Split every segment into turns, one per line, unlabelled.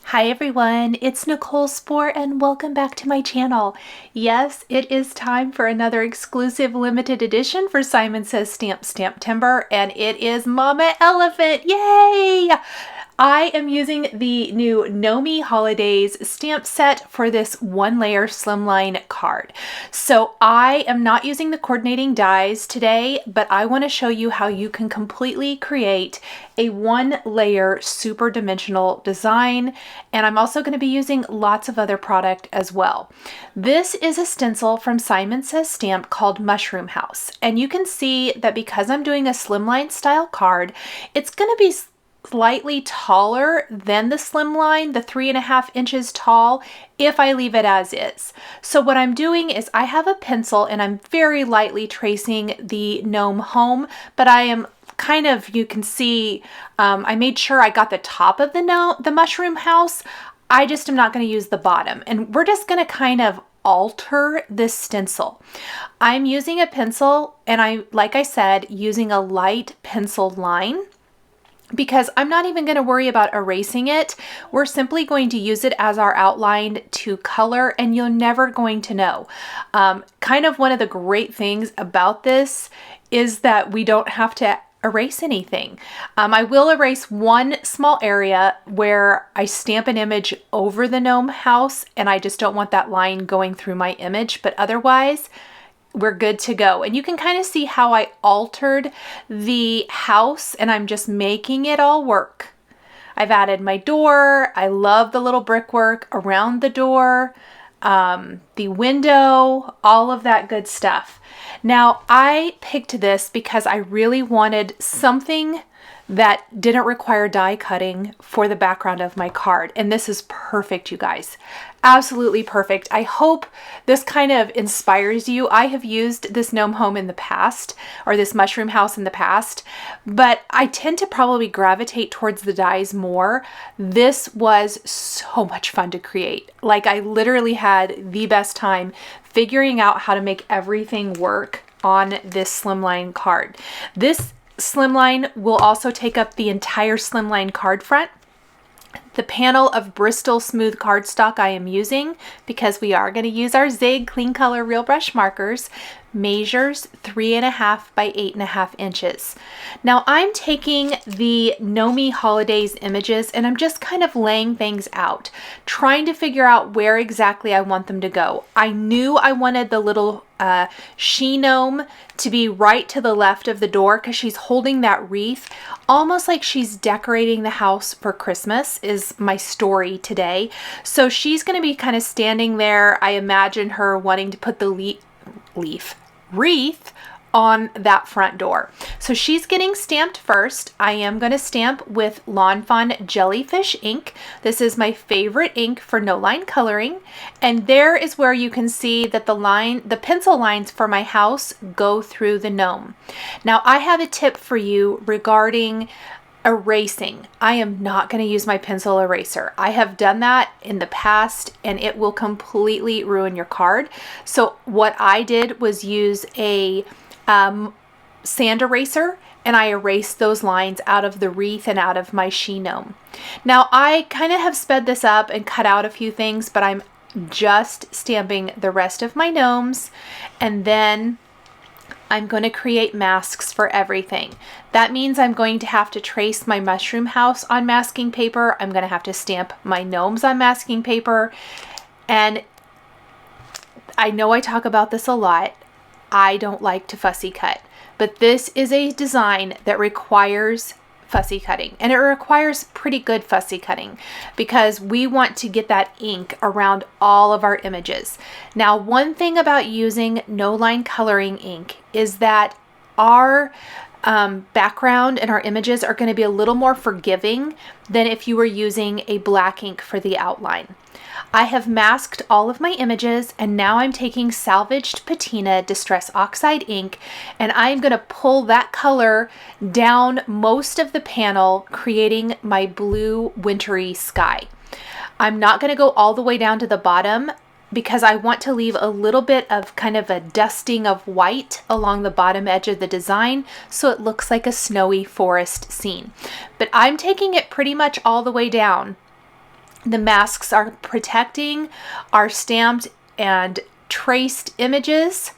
Hi everyone, it's Nichol Spohr and welcome back to my channel. Yes, it is time for another exclusive limited edition for Simon Says Stamptember, and it is Mama Elephant. Yay! I am using the new Nomi Holidays stamp set for this one layer slimline card. So I am not using the coordinating dies today, but I want to show you how you can completely create a one layer super dimensional design. And I'm also going to be using lots of other product as well. This is a stencil from Simon Says Stamp called Mushroom House. And you can see that because I'm doing a slimline style card, it's going to be slightly taller than the slimline, the 3.5 inches tall, if I leave it as is. So what I'm doing is I have a pencil and I'm very lightly tracing the gnome home, but I am kind of, you can see, I made sure I got the top of the mushroom house. I just am not going to use the bottom, and we're just going to kind of alter this stencil. I'm using a pencil, and like I said, using a light pencil line, because I'm not even going to worry about erasing it. We're simply going to use it as our outline to color, and you're never going to know. Kind of one of the great things about this is that we don't have to erase anything. I will erase one small area where I stamp an image over the gnome house, and I just don't want that line going through my image, but otherwise we're good to go. And you can kind of see how I altered the house, and I'm just making it all work. I've added my door. I love the little brickwork around the door, the window, all of that good stuff. Now, I picked this because I really wanted something that didn't require die cutting for the background of my card. And this is perfect, you guys. Absolutely perfect. I hope this kind of inspires you. I have used this gnome home in the past, or this mushroom house in the past, but I tend to probably gravitate towards the dies more. This was so much fun to create. Like, I literally had the best time figuring out how to make everything work on this slimline card. This slimline will also take up the entire slimline card front. The panel of Bristol smooth cardstock I am using, because we are going to use our Zig Clean Color Real Brush markers, measures 3.5 by 8.5 inches. Now I'm taking the Nomi Holidays images and I'm just kind of laying things out, trying to figure out where exactly I want them to go. I knew I wanted the little she gnome to be right to the left of the door because she's holding that wreath, almost like she's decorating the house for Christmas is my story today. So she's going to be kind of standing there. I imagine her wanting to put the wreath on that front door. So she's getting stamped first. I am going to stamp with Lawn Fawn Jellyfish ink. This is my favorite ink for no line coloring. And there is where you can see that the pencil lines for my house go through the gnome. Now I have a tip for you regarding erasing. I am not going to use my pencil eraser. I have done that in the past and it will completely ruin your card. So what I did was use a sand eraser, and I erased those lines out of the wreath and out of my she gnome. Now I kind of have sped this up and cut out a few things, but I'm just stamping the rest of my gnomes, and then I'm going to create masks for everything. That means I'm going to have to trace my mushroom house on masking paper. I'm going to have to stamp my gnomes on masking paper. And I know I talk about this a lot. I don't like to fussy cut, but this is a design that requires fussy cutting, and it requires pretty good fussy cutting because we want to get that ink around all of our images. Now, one thing about using no line coloring ink is that our background and our images are going to be a little more forgiving than if you were using a black ink for the outline. I have masked all of my images, and now I'm taking Salvaged Patina Distress Oxide ink, and I'm going to pull that color down most of the panel, creating my blue wintry sky. I'm not going to go all the way down to the bottom because I want to leave a little bit of kind of a dusting of white along the bottom edge of the design so it looks like a snowy forest scene. But I'm taking it pretty much all the way down. The masks are protecting our stamped and traced images.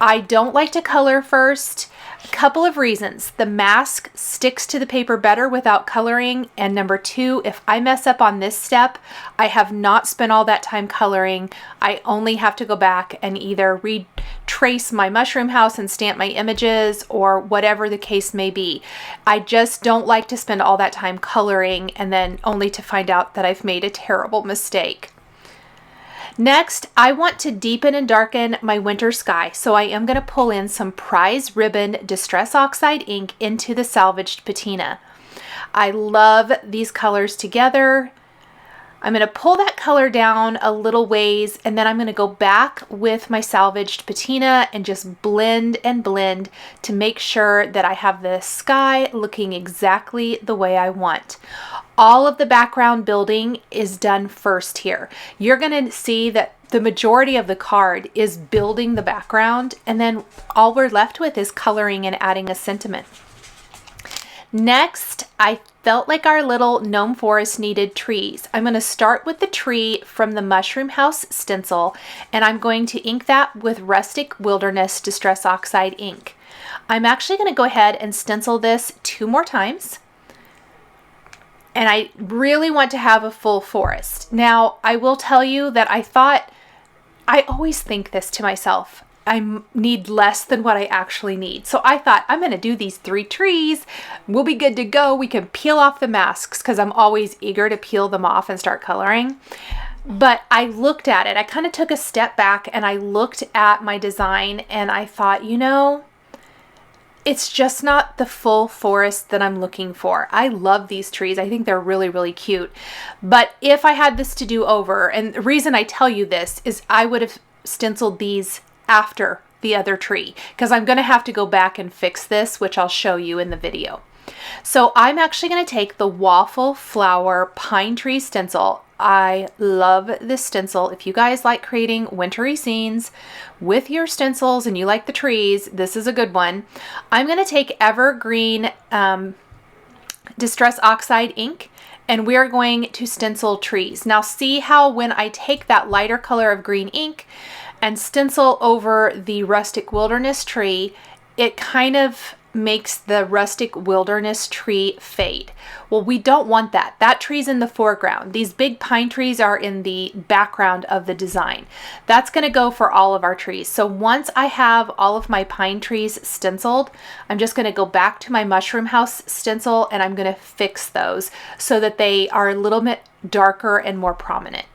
I don't like to color first. A couple of reasons. The mask sticks to the paper better without coloring. And number two, if I mess up on this step, I have not spent all that time coloring. I only have to go back and either retrace my mushroom house and stamp my images or whatever the case may be. I just don't like to spend all that time coloring and then only to find out that I've made a terrible mistake. Next, I want to deepen and darken my winter sky, so I am going to pull in some Prize Ribbon Distress Oxide ink into the Salvaged Patina. I love these colors together. I'm going to pull that color down a little ways, and then I'm going to go back with my Salvaged Patina and just blend and blend to make sure that I have the sky looking exactly the way I want. All of the background building is done first here. You're going to see that the majority of the card is building the background, and then all we're left with is coloring and adding a sentiment. Next, I felt like our little gnome forest needed trees. I'm going to start with the tree from the Mushroom House stencil, and I'm going to ink that with Rustic Wilderness Distress Oxide ink. I'm actually going to go ahead and stencil this 2 more times. And I really want to have a full forest. Now, I will tell you that I always think this to myself. I need less than what I actually need. So I thought, I'm going to do these 3 trees. We'll be good to go. We can peel off the masks because I'm always eager to peel them off and start coloring. But I looked at it. I kind of took a step back and I looked at my design and I thought, you know, it's just not the full forest that I'm looking for. I love these trees. I think they're really, really cute. But if I had this to do over, and the reason I tell you this is I would have stenciled these after the other tree because I'm going to have to go back and fix this, which I'll show you in the video. So I'm actually going to take the Waffle Flower Pine Tree Stencil. I love this stencil. If you guys like creating wintry scenes with your stencils and you like the trees, this is a good one. I'm going to take Evergreen Distress Oxide ink and we're going to stencil trees. Now see how when I take that lighter color of green ink and stencil over the Rustic Wilderness tree, it kind of makes the Rustic Wilderness tree fade. Well, we don't want that. That tree's in the foreground. These big pine trees are in the background of the design. That's going to go for all of our trees. So once I have all of my pine trees stenciled, I'm just going to go back to my Mushroom House stencil and I'm going to fix those so that they are a little bit darker and more prominent.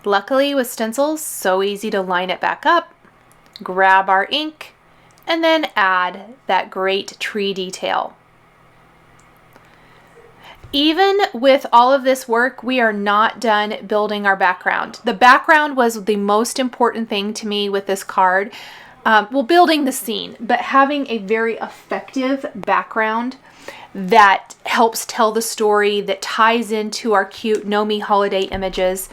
Luckily with stencils, so easy to line it back up, grab our ink, and then add that great tree detail. Even with all of this work, we are not done building our background. The background was the most important thing to me with this card. Well, building the scene, but having a very effective background that helps tell the story, that ties into our cute Gnomey holiday images.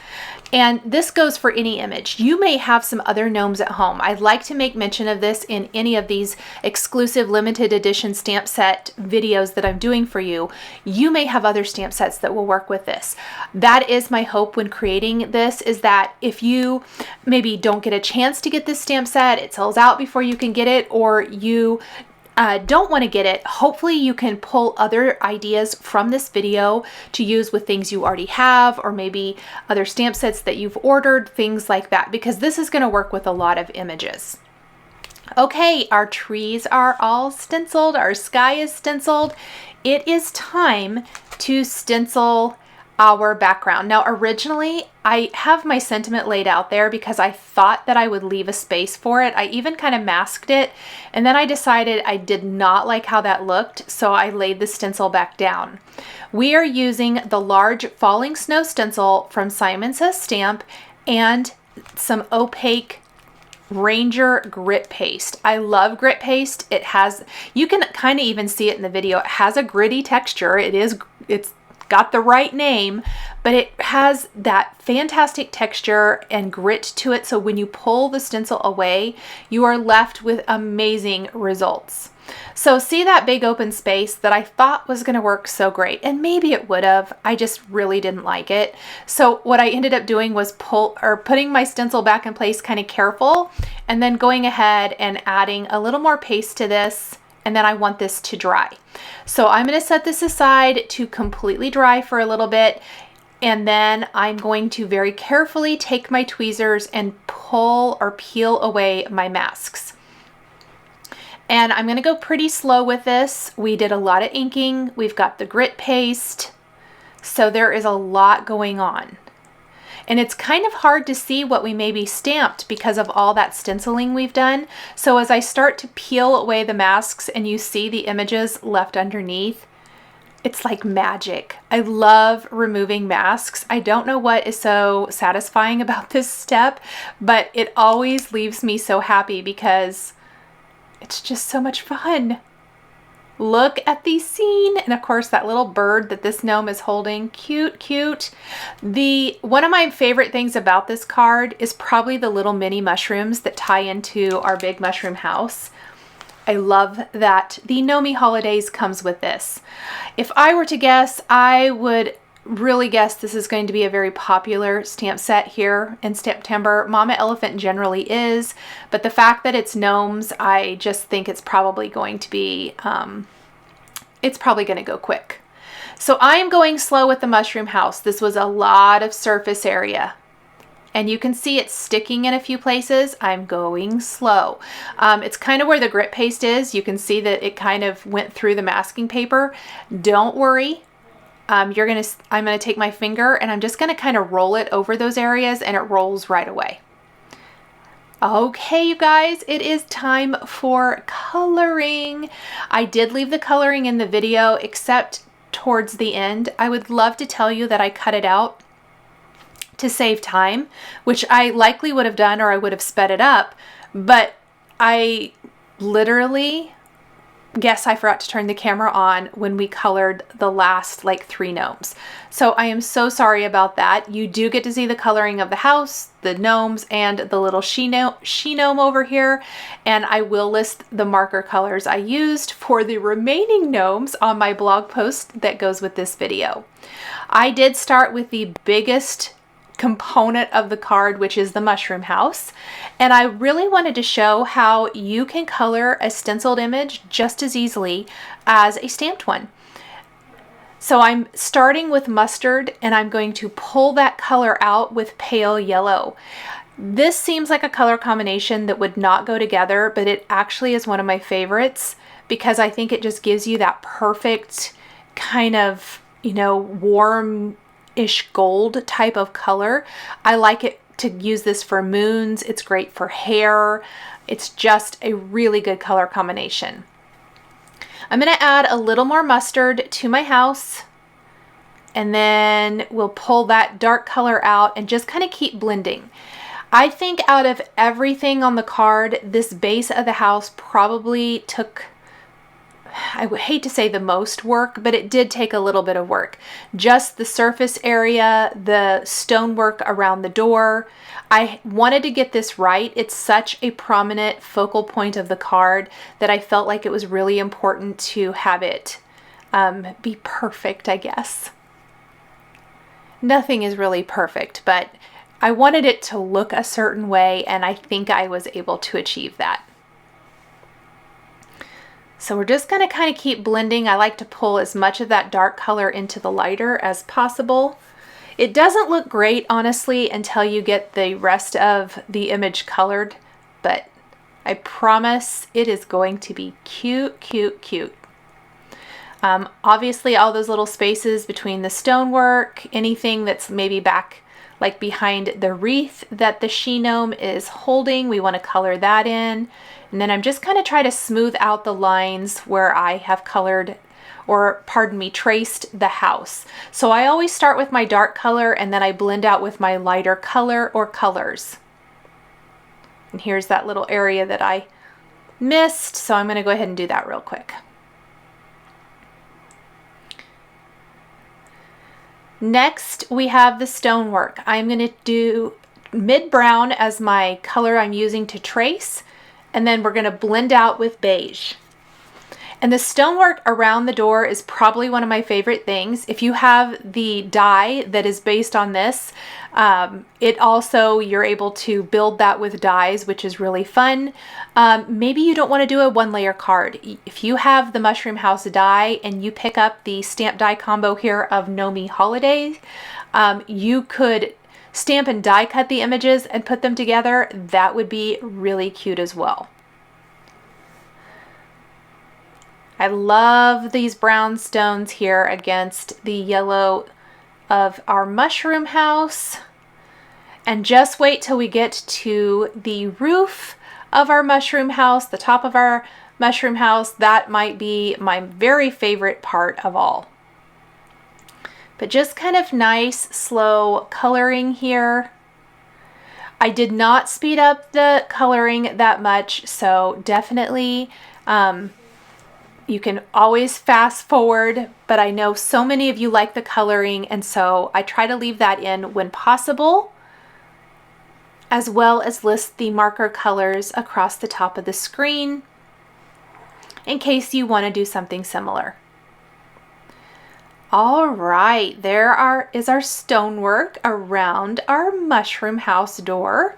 And this goes for any image. You may have some other gnomes at home. I'd like to make mention of this in any of these exclusive limited edition stamp set videos that I'm doing for you. You may have other stamp sets that will work with this. That is my hope when creating this, is that if you maybe don't get a chance to get this stamp set, it sells out before you can get it, or you don't want to get it, hopefully you can pull other ideas from this video to use with things you already have, or maybe other stamp sets that you've ordered, things like that, because this is going to work with a lot of images. Okay, our trees are all stenciled, our sky is stenciled. It is time to stencil our background. Now originally I have my sentiment laid out there because I thought that I would leave a space for it. I even kind of masked it, and then I decided I did not like how that looked, so I laid the stencil back down. We are using the large Falling Snow stencil from Simon Says Stamp and some opaque Ranger grit paste. I love grit paste. It has, you can kind of even see it in the video, it has a gritty texture. It's got the right name, but it has that fantastic texture and grit to it. So when you pull the stencil away, you are left with amazing results. So see that big open space that I thought was going to work so great, and maybe it would have, I just really didn't like it. So what I ended up doing was putting my stencil back in place kind of careful, and then going ahead and adding a little more paste to this, and then I want this to dry. So I'm going to set this aside to completely dry for a little bit, and then I'm going to very carefully take my tweezers and pull or peel away my masks. And I'm going to go pretty slow with this. We did a lot of inking. We've got the grit paste. So there is a lot going on. And it's kind of hard to see what we maybe stamped because of all that stenciling we've done. So as I start to peel away the masks and you see the images left underneath, it's like magic. I love removing masks. I don't know what is so satisfying about this step, but it always leaves me so happy because it's just so much fun. Look at the scene. And of course, that little bird that this gnome is holding. Cute, cute. One of my favorite things about this card is probably the little mini mushrooms that tie into our big mushroom house. I love that the Nomi Holidays comes with this. If I were to guess, I would really guess this is going to be a very popular stamp set here in STAMPtember. Mama Elephant generally is, but the fact that it's gnomes, I just think it's probably going to be, it's probably going to go quick. So I am going slow with the mushroom house. This was a lot of surface area. And you can see it's sticking in a few places. I'm going slow. It's kind of where the grit paste is. You can see that it kind of went through the masking paper. Don't worry. I'm gonna take my finger and I'm just gonna kind of roll it over those areas, and it rolls right away. Okay, you guys, it is time for coloring. I did leave the coloring in the video except towards the end. I would love to tell you that I cut it out to save time, which I likely would have done, or I would have sped it up, but I literally guess I forgot to turn the camera on when we colored the last like 3 gnomes. So I am so sorry about that. You do get to see the coloring of the house, the gnomes, and the little she gnome over here. And I will list the marker colors I used for the remaining gnomes on my blog post that goes with this video. I did start with the biggest component of the card, which is the mushroom house, and I really wanted to show how you can color a stenciled image just as easily as a stamped one. So I'm starting with mustard, and I'm going to pull that color out with pale yellow. This seems like a color combination that would not go together, but it actually is one of my favorites because I think it just gives you that perfect kind of, you know, warm-ish gold type of color. I like it to use this for moons. It's great for hair. It's just a really good color combination. I'm going to add a little more mustard to my house, and then we'll pull that dark color out and just kind of keep blending. I think out of everything on the card, this base of the house probably took, I would hate to say the most work, but it did take a little bit of work. Just the surface area, the stonework around the door. I wanted to get this right. It's such a prominent focal point of the card that I felt like it was really important to have it be perfect, I guess. Nothing is really perfect, but I wanted it to look a certain way, and I think I was able to achieve that. So we're just going to kind of keep blending. I like to pull as much of that dark color into the lighter as possible. It doesn't look great, honestly, until you get the rest of the image colored, but I promise it is going to be cute, cute, cute. Obviously, all those little spaces between the stonework, anything that's maybe back like behind the wreath that the she gnome is holding, we want to color that in. And then I'm just kind of trying to smooth out the lines where I have colored, or pardon me, traced the house. So I always start with my dark color and then I blend out with my lighter color or colors. And here's that little area that I missed, so I'm going to go ahead and do that real quick. Next, we have the stonework. I'm going to do mid-brown as my color I'm using to trace, and then we're going to blend out with beige. And the stonework around the door is probably one of my favorite things. If you have the die that is based on this, it also, you're able to build that with dies, which is really fun. Maybe you don't want to do a 1-layer card. If you have the Mushroom House die and you pick up the stamp die combo here of Nomi Holiday, you could stamp and die cut the images and put them together. That would be really cute as well. I love these brown stones here against the yellow of our mushroom house. And just wait till we get to the roof of our mushroom house, the top of our mushroom house. That might be my very favorite part of all. But just kind of nice, slow coloring here. I did not speed up the coloring that much, so definitely you can always fast forward, but I know so many of you like the coloring, and so I try to leave that in when possible, as well as list the marker colors across the top of the screen in case you want to do something similar. All right, there is our stonework around our mushroom house door.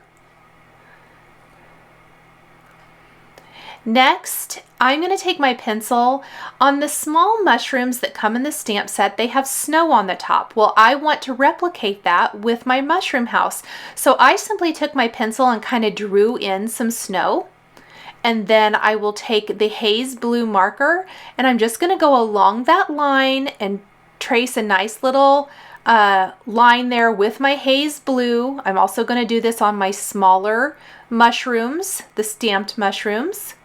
Next, I'm going to take my pencil. On the small mushrooms that come in the stamp set, they have snow on the top. Well, I want to replicate that with my mushroom house. So I simply took my pencil and kind of drew in some snow. And then I will take the haze blue marker and I'm just going to go along that line and trace a nice little line there with my haze blue. I'm also going to do this on my smaller mushrooms, the stamped mushrooms.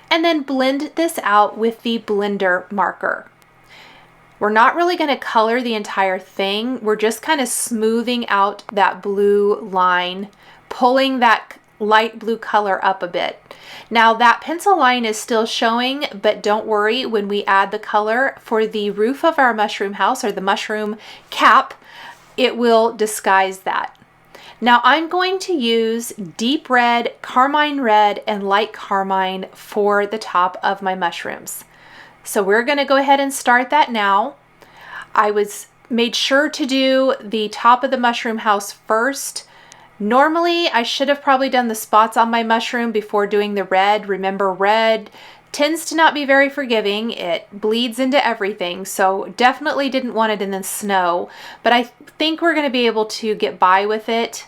And then blend this out with the blender marker. We're not really going to color the entire thing. We're just kind of smoothing out that blue line, pulling that light blue color up a bit. Now that pencil line is still showing, but don't worry, when we add the color for the roof of our mushroom house or the mushroom cap, it will disguise that. Now I'm going to use deep red, carmine red, and light carmine for the top of my mushrooms. So we're going to go ahead and start that now. I made sure to do the top of the mushroom house first. Normally I should have probably done the spots on my mushroom before doing the red. Remember, red tends to not be very forgiving. It bleeds into everything, so definitely didn't want it in the snow, but I think we're going to be able to get by with it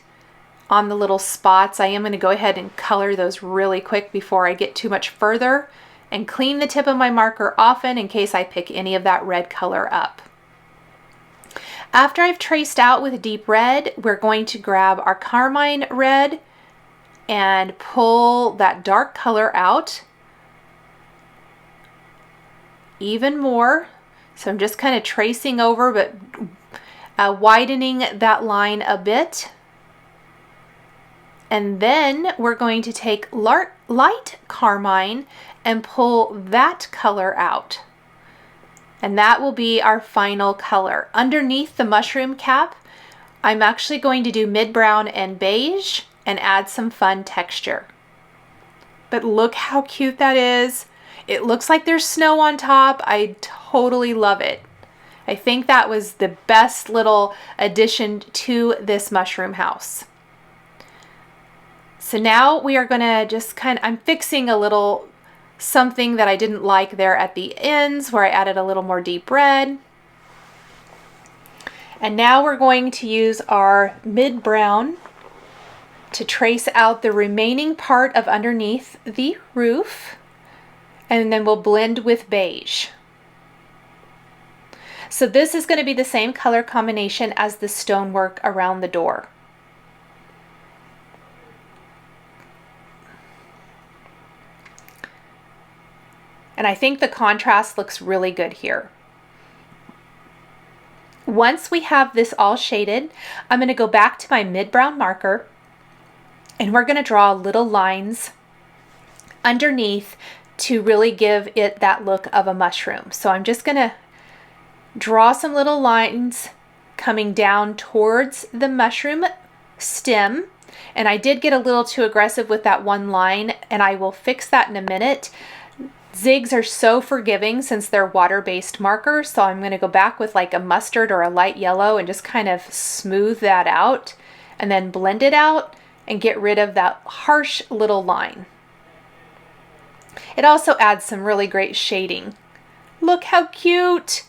on the little spots. I am going to go ahead and color those really quick before I get too much further and clean the tip of my marker often in case I pick any of that red color up. After I've traced out with deep red, we're going to grab our carmine red and pull that dark color out even more. So I'm just kind of tracing over, but widening that line a bit. And then we're going to take light carmine and pull that color out. And that will be our final color. Underneath the mushroom cap, I'm actually going to do mid-brown and beige and add some fun texture. But look how cute that is. It looks like there's snow on top. I totally love it. I think that was the best little addition to this mushroom house. So now we are going to just I'm fixing a little something that I didn't like there at the ends where I added a little more deep red. And now we're going to use our mid-brown to trace out the remaining part of underneath the roof. And then we'll blend with beige. So this is going to be the same color combination as the stonework around the door. And I think the contrast looks really good here. Once we have this all shaded, I'm going to go back to my mid-brown marker and we're going to draw little lines underneath to really give it that look of a mushroom. So I'm just going to draw some little lines coming down towards the mushroom stem. And I did get a little too aggressive with that one line, and I will fix that in a minute. Zigs are so forgiving since they're water-based markers, so I'm going to go back with like a mustard or a light yellow and just kind of smooth that out and then blend it out and get rid of that harsh little line. It also adds some really great shading. Look how cute!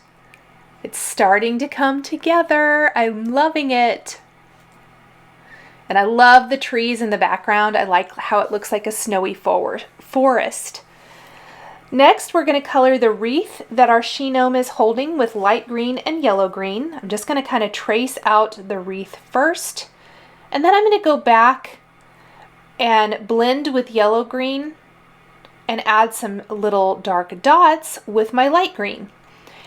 It's starting to come together. I'm loving it. And I love the trees in the background. I like how it looks like a snowy forest. Next, we're going to color the wreath that our she gnome is holding with light green and yellow green. I'm just going to kind of trace out the wreath first, and then I'm going to go back and blend with yellow green and add some little dark dots with my light green.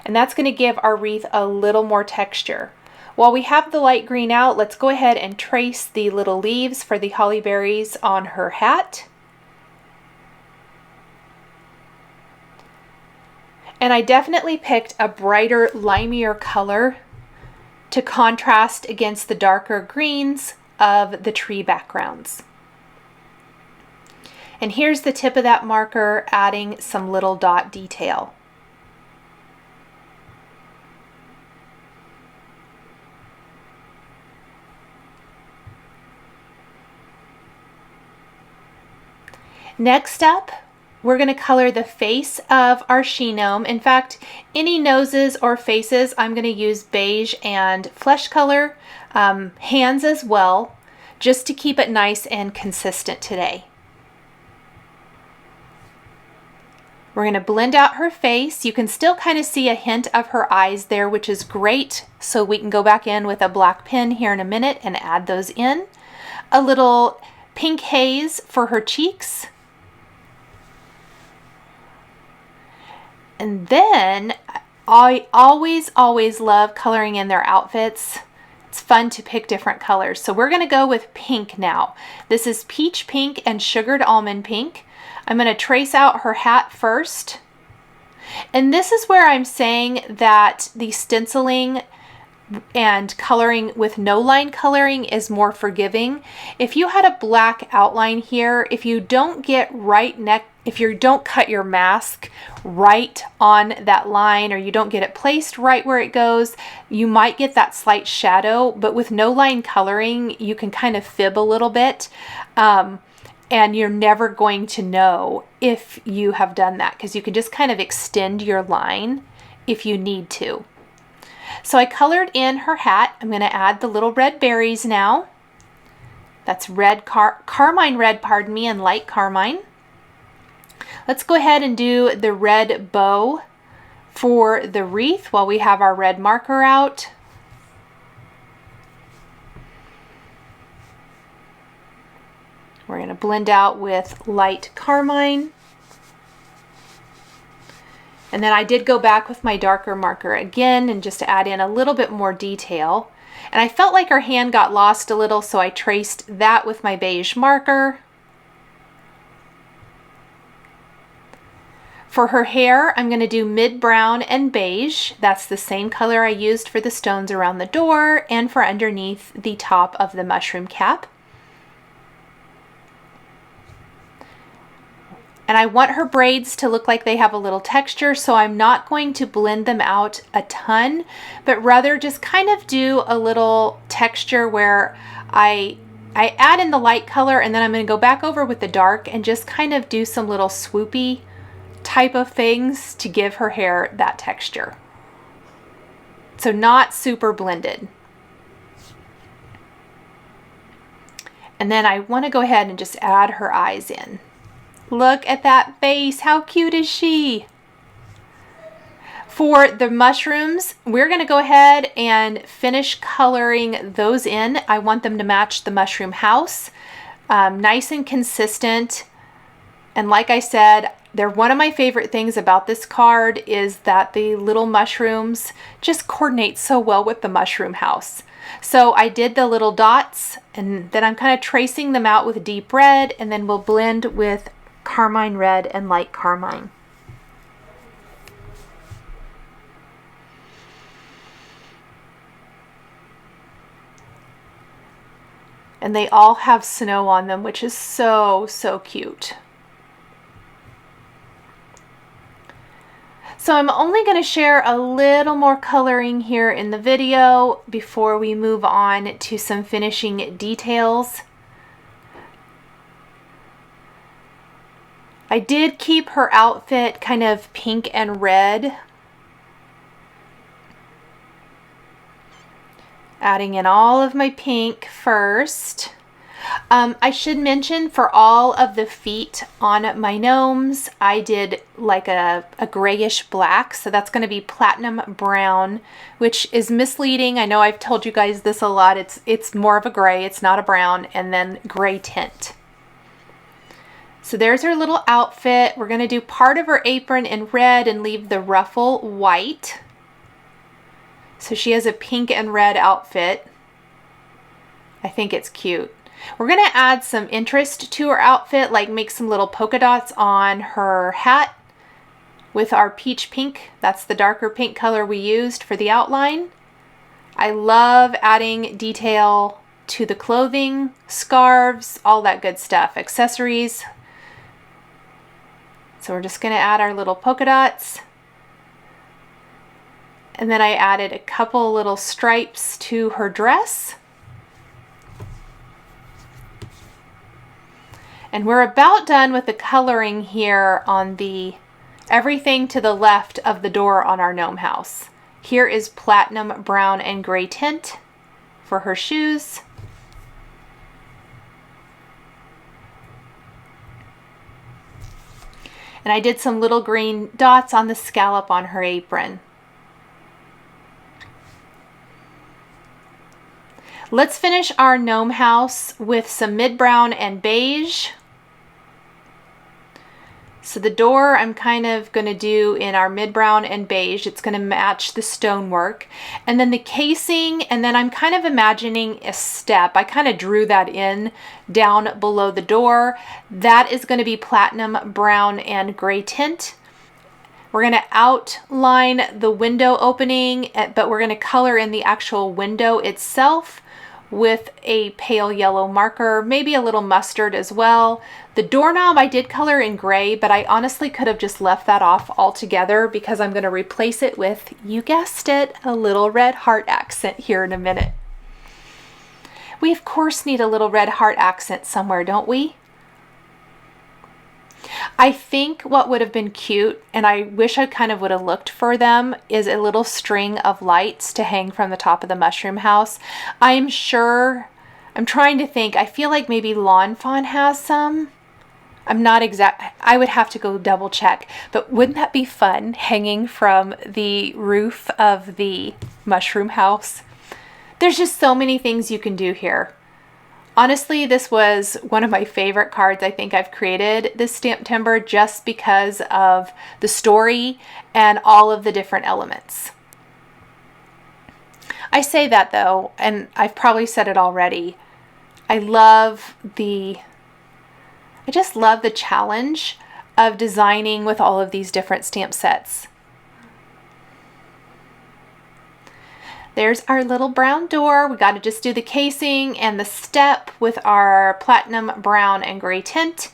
And that's going to give our wreath a little more texture. While we have the light green out, let's go ahead and trace the little leaves for the holly berries on her hat. And I definitely picked a brighter, limier color to contrast against the darker greens of the tree backgrounds. And here's the tip of that marker, adding some little dot detail. Next up, we're going to color the face of our she gnome. In fact, any noses or faces, I'm going to use beige and flesh color, hands as well, just to keep it nice and consistent today. We're going to blend out her face. You can still kind of see a hint of her eyes there, which is great. So we can go back in with a black pen here in a minute and add those in. A little pink haze for her cheeks. And then I always love coloring in their outfits. It's fun to pick different colors. So we're going to go with pink now. This is peach pink and sugared almond pink. I'm going to trace out her hat first. And this is where I'm saying that the stenciling and coloring with no line coloring is more forgiving. If you had a black outline here, if you don't get if you don't cut your mask right on that line, or you don't get it placed right where it goes, you might get that slight shadow. But with no line coloring, you can kind of fib a little bit. And you're never going to know if you have done that, because you can just kind of extend your line if you need to. So I colored in her hat. I'm going to add the little red berries now. That's red, carmine red, pardon me, and light carmine. Let's go ahead and do the red bow for the wreath while we have our red marker out. We're going to blend out with light carmine. And then I did go back with my darker marker again and just to add in a little bit more detail. And I felt like her hand got lost a little, so I traced that with my beige marker. For her hair, I'm going to do mid-brown and beige. That's the same color I used for the stones around the door and for underneath the top of the mushroom cap. And I want her braids to look like they have a little texture, so I'm not going to blend them out a ton, but rather just kind of do a little texture where I add in the light color, and then I'm going to go back over with the dark and just kind of do some little swoopy type of things to give her hair that texture. So not super blended. And then I want to go ahead and just add her eyes in. Look at that face. How cute is she? For the mushrooms, we're going to go ahead and finish coloring those in. I want them to match the mushroom house. Nice and consistent. And like I said, they're one of my favorite things about this card is that the little mushrooms just coordinate so well with the mushroom house. So I did the little dots, and then I'm kind of tracing them out with deep red, and then we'll blend with carmine red and light carmine. And they all have snow on them, which is so cute. So I'm only going to share a little more coloring here in the video before we move on to some finishing details. I did keep her outfit kind of pink and red. Adding in all of my pink first. I should mention for all of the feet on my gnomes, I did like a grayish black. So that's going to be platinum brown, which is misleading. I know I've told you guys this a lot. It's more of a gray. It's not a brown. And then gray tint. So there's her little outfit. We're going to do part of her apron in red and leave the ruffle white. So she has a pink and red outfit. I think it's cute. We're going to add some interest to her outfit, like make some little polka dots on her hat with our peach pink. That's the darker pink color we used for the outline. I love adding detail to the clothing, scarves, all that good stuff, accessories. So we're just going to add our little polka dots. And then I added a couple little stripes to her dress. And we're about done with the coloring here on everything to the left of the door on our gnome house. Here is platinum brown and gray tint for her shoes. And I did some little green dots on the scallop on her apron. Let's finish our gnome house with some mid-brown and beige. So the door I'm kind of going to do in our mid-brown and beige. It's going to match the stonework. And then the casing, and then I'm kind of imagining a step. I kind of drew that in down below the door. That is going to be platinum brown and gray tint. We're going to outline the window opening, but we're going to color in the actual window itself with a pale yellow marker, maybe a little mustard as well. The doorknob I did color in gray, but I honestly could have just left that off altogether because I'm going to replace it with, you guessed it, a little red heart accent here in a minute. We of course need a little red heart accent somewhere, don't we? I think what would have been cute, and I wish I kind of would have looked for them, is a little string of lights to hang from the top of the mushroom house. I'm sure, I'm trying to think, I feel like maybe Lawn Fawn has some. I'm not exact, I would have to go double check, but wouldn't that be fun, hanging from the roof of the mushroom house? There's just so many things you can do here. Honestly, this was one of my favorite cards I think I've created this STAMPtember just because of the story and all of the different elements. I say that though, and I've probably said it already, I just love the challenge of designing with all of these different stamp sets. There's our little brown door. We got to just do the casing and the step with our platinum brown and gray tint.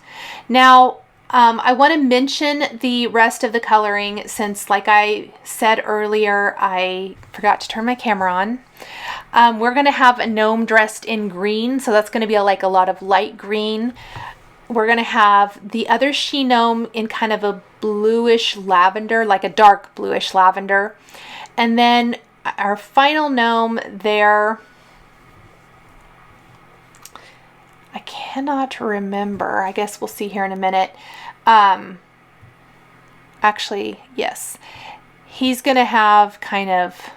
Now, I want to mention the rest of the coloring since, like I said earlier, I forgot to turn my camera on. We're going to have a gnome dressed in green, so that's going to be like a lot of light green. We're going to have the other she gnome in kind of a bluish lavender, like a dark bluish lavender. And then our final gnome there, I cannot remember. I guess we'll see here in a minute. Actually, yes. He's going to have kind of,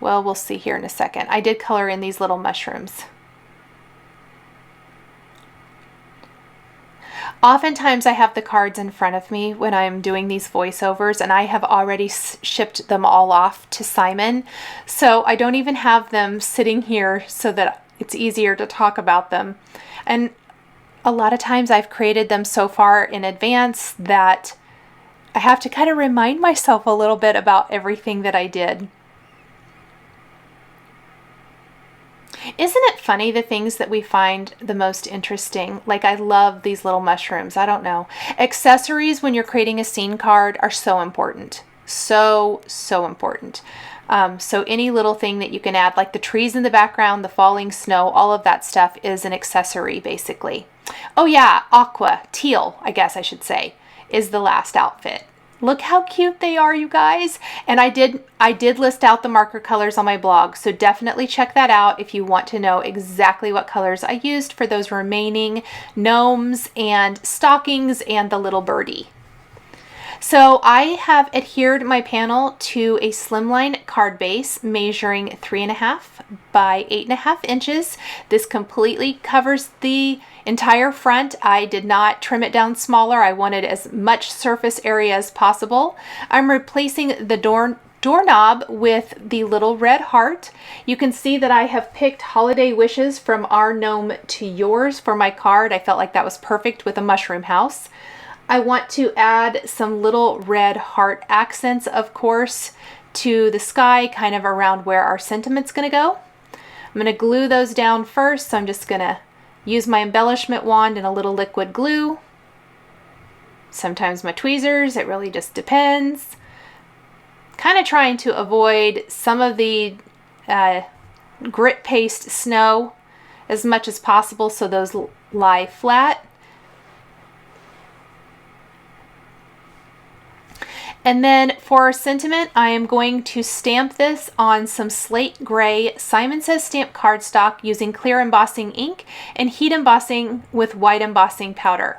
well, we'll see here in a second. I did color in these little mushrooms. Oftentimes I have the cards in front of me when I'm doing these voiceovers, and I have already shipped them all off to Simon. So I don't even have them sitting here so that it's easier to talk about them. And a lot of times I've created them so far in advance that I have to kind of remind myself a little bit about everything that I did. Isn't it funny the things that we find the most interesting? Like, I love these little mushrooms. I don't know. Accessories when you're creating a scene card are so important. So important. So any little thing that you can add, like the trees in the background, the falling snow, all of that stuff is an accessory basically. Oh yeah, aqua, teal, I guess I should say, is the last outfit. Look how cute they are, you guys. And I did list out the marker colors on my blog, so definitely check that out if you want to know exactly what colors I used for those remaining gnomes and stockings and the little birdie. So I have adhered my panel to a slimline card base measuring 3.5 by 8.5 inches. This completely covers the entire front. I did not trim it down smaller. I wanted as much surface area as possible. I'm replacing the doorknob with the little red heart. You can see that I have picked holiday wishes from our gnome to yours for my card. I felt like that was perfect with a mushroom house. I want to add some little red heart accents, of course, to the sky, kind of around where our sentiment's going to go. I'm going to glue those down first, so I'm just going to use my embellishment wand and a little liquid glue. Sometimes my tweezers, it really just depends. Kind of trying to avoid some of the grit paste snow as much as possible so those lie flat. And then for our sentiment, I am going to stamp this on some slate gray Simon Says Stamp cardstock using clear embossing ink and heat embossing with white embossing powder.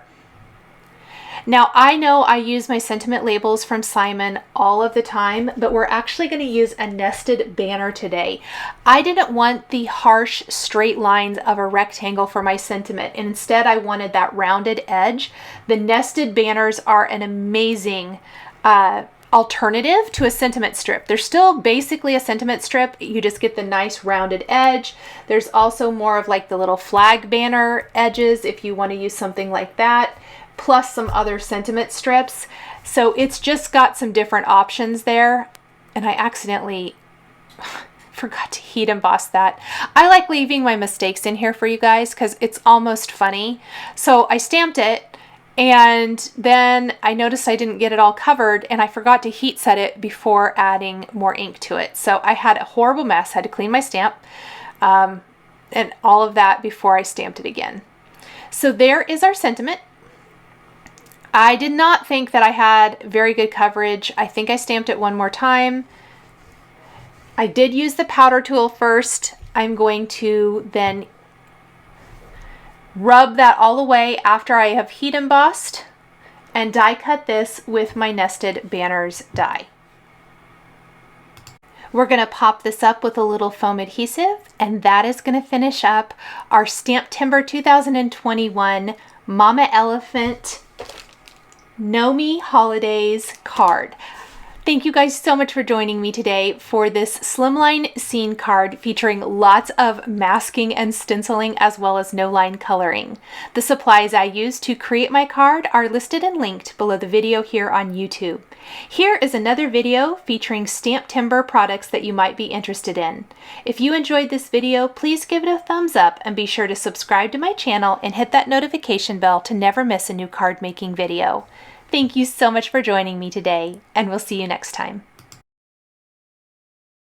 Now I know I use my sentiment labels from Simon all of the time, but we're actually going to use a nested banner today. I didn't want the harsh straight lines of a rectangle for my sentiment, and instead I wanted that rounded edge. The nested banners are an amazing alternative to a sentiment strip. They're still basically a sentiment strip. You just get the nice rounded edge. There's also more of like the little flag banner edges if you want to use something like that, plus some other sentiment strips. So it's just got some different options there. And I accidentally forgot to heat emboss that. I like leaving my mistakes in here for you guys because it's almost funny. So I stamped it, and then I noticed I didn't get it all covered, and I forgot to heat set it before adding more ink to it. So I had a horrible mess, had to clean my stamp and all of that before I stamped it again. So there is our sentiment. I did not think that I had very good coverage. I think I stamped it one more time. I did use the powder tool first. I'm going to then rub that all away after I have heat embossed and die cut this with my nested banners die. We're going to pop this up with a little foam adhesive, and that is going to finish up our STAMPtember 2021 Mama Elephant Nomi Holidays card. Thank you guys so much for joining me today for this slimline scene card featuring lots of masking and stenciling as well as no line coloring. The supplies I used to create my card are listed and linked below the video here on YouTube. Here is another video featuring STAMPtember products that you might be interested in. If you enjoyed this video, please give it a thumbs up and be sure to subscribe to my channel and hit that notification bell to never miss a new card making video. Thank you so much for joining me today, and we'll see you next time.